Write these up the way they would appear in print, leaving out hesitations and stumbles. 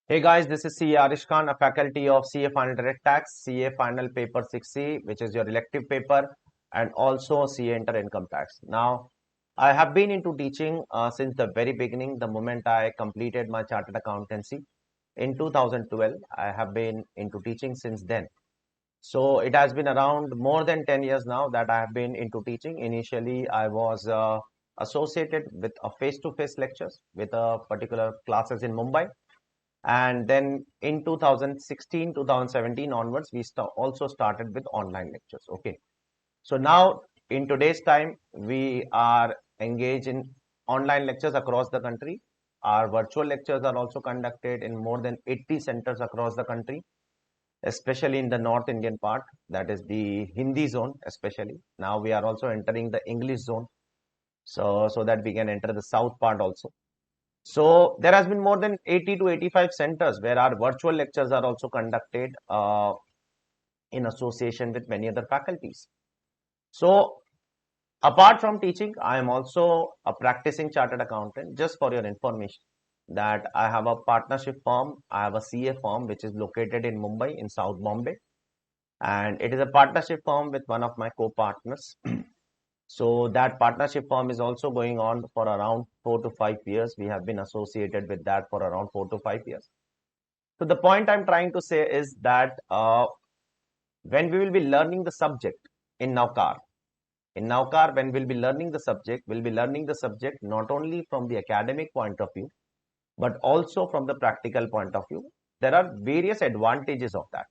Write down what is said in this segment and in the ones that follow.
Hey guys, this is CA Arish Khan, a faculty of CA Final Direct Tax, CA Final Paper 6C, which is your elective paper, and also CA Inter Income Tax. Now, I have been into teaching since the very beginning, the moment I completed my chartered accountancy in 2012. I have been into teaching since then. So it has been around more than 10 years now that I have been into teaching. Initially, I was associated with a face-to-face lectures with a particular classes in Mumbai, and then in 2016 2017 onwards we also started with online lectures. Okay, so now in today's time we are engaged in online lectures across the country. Our virtual lectures are also conducted in more than 80 centers across the country, especially in the North Indian part, that is the Hindi zone. Especially now we are also entering the English zone, so that we can enter the south part also. So there has been more than 80 to 85 centers where our virtual lectures are also conducted in association with many other faculties. So apart from teaching, I am also a practicing chartered accountant. Just for your information, that I have a partnership firm. I have a CA firm which is located in Mumbai in South Bombay, and it is a partnership firm with one of my co-partners. So that partnership firm is also going on for around 4 to 5 years. We have been associated with that for around 4 to 5 years. So the point I'm trying to say is that when we will be learning the subject in Navkar, when we'll be learning the subject, we'll be learning the subject not only from the academic point of view, but also from the practical point of view. There are various advantages of that.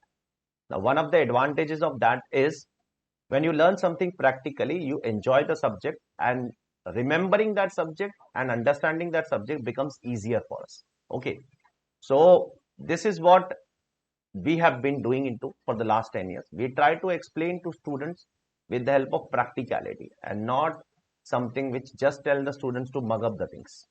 Now, one of the advantages of that is when you learn something practically, you enjoy the subject, and remembering that subject and understanding that subject becomes easier for us. Okay, so this is what we have been doing into for the last 10 years. We try to explain to students with the help of practicality and not something which just tell the students to mug up the things.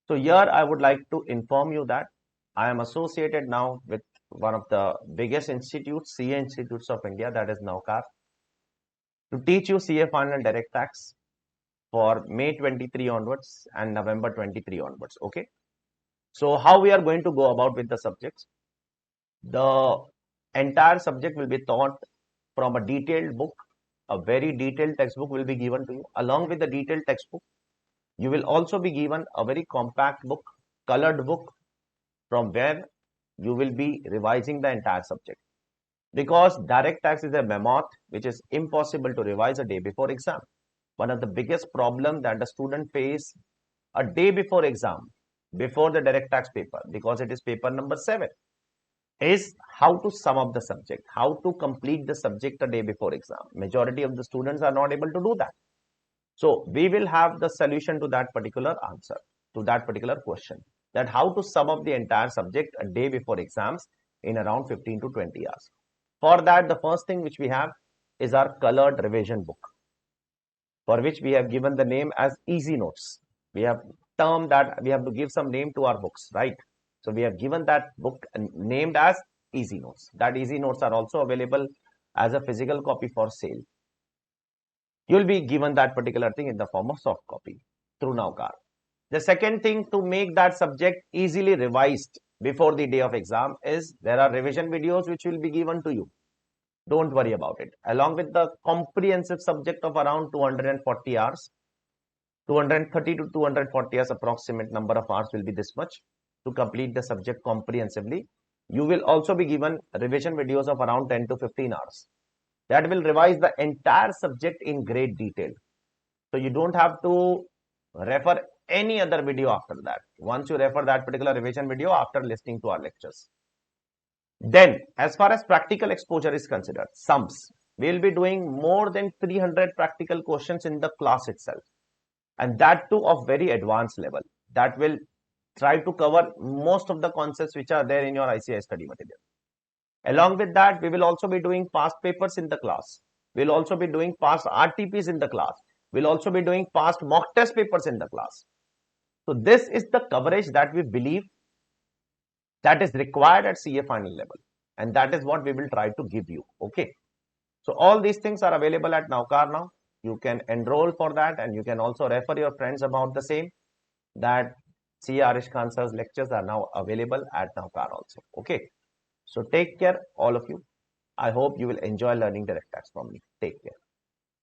So here I would like to inform you that I am associated now with one of the biggest institutes, CA Institutes of India, that is Navkar, to teach you CA Final Direct Tax for May 23 onwards and November 23 onwards. Okay, so how we are going to go about with the subjects? The entire subject will be taught from a detailed book. A very detailed textbook will be given to you. Along with the detailed textbook, you will also be given a very compact book, colored book, from where you will be revising the entire subject. Because direct tax is a mammoth which is impossible to revise a day before exam. One of the biggest problem that the student face a day before exam, before the direct tax paper, because it is paper number 7, is how to sum up the subject, how to complete the subject a day before exam. Majority of the students are not able to do that. So we will have the solution to that particular answer, to that particular question, that how to sum up the entire subject a day before exams in around 15 to 20 hours. For that, the first thing which we have is our colored revision book, for which we have given the name as Easy Notes. We have termed that we have to give some name to our books, right? So we have given that book named as Easy Notes. That Easy Notes are also available as a physical copy for sale. You'll be given that particular thing in the form of soft copy through Navkar. The second thing to make that subject easily revised before the day of exam is there are revision videos which will be given to you. Don't worry about it. Along with the comprehensive subject of around 240 hours, 230 to 240 hours, approximate number of hours will be this much to complete the subject comprehensively. You will also be given revision videos of around 10 to 15 hours that will revise the entire subject in great detail. So you don't have to refer any other video after that. Once you refer that particular revision video after listening to our lectures. Then, as far as practical exposure is considered, sums, we will be doing more than 300 practical questions in the class itself, and that too of very advanced level. That will try to cover most of the concepts which are there in your ICI study material. Along with that, we will also be doing past papers in the class. We'll also be doing past RTPs in the class. We'll also be doing past mock test papers in the class. So this is the coverage that we believe that is required at CA final level, and that is what we will try to give you. Okay, so all these things are available at Navkar now. You can enroll for that, and you can also refer your friends about the same, that CA Arish Khan sir's lectures are now available at Navkar also. Okay. So take care, all of you. I hope you will enjoy learning direct tax from me. Take care.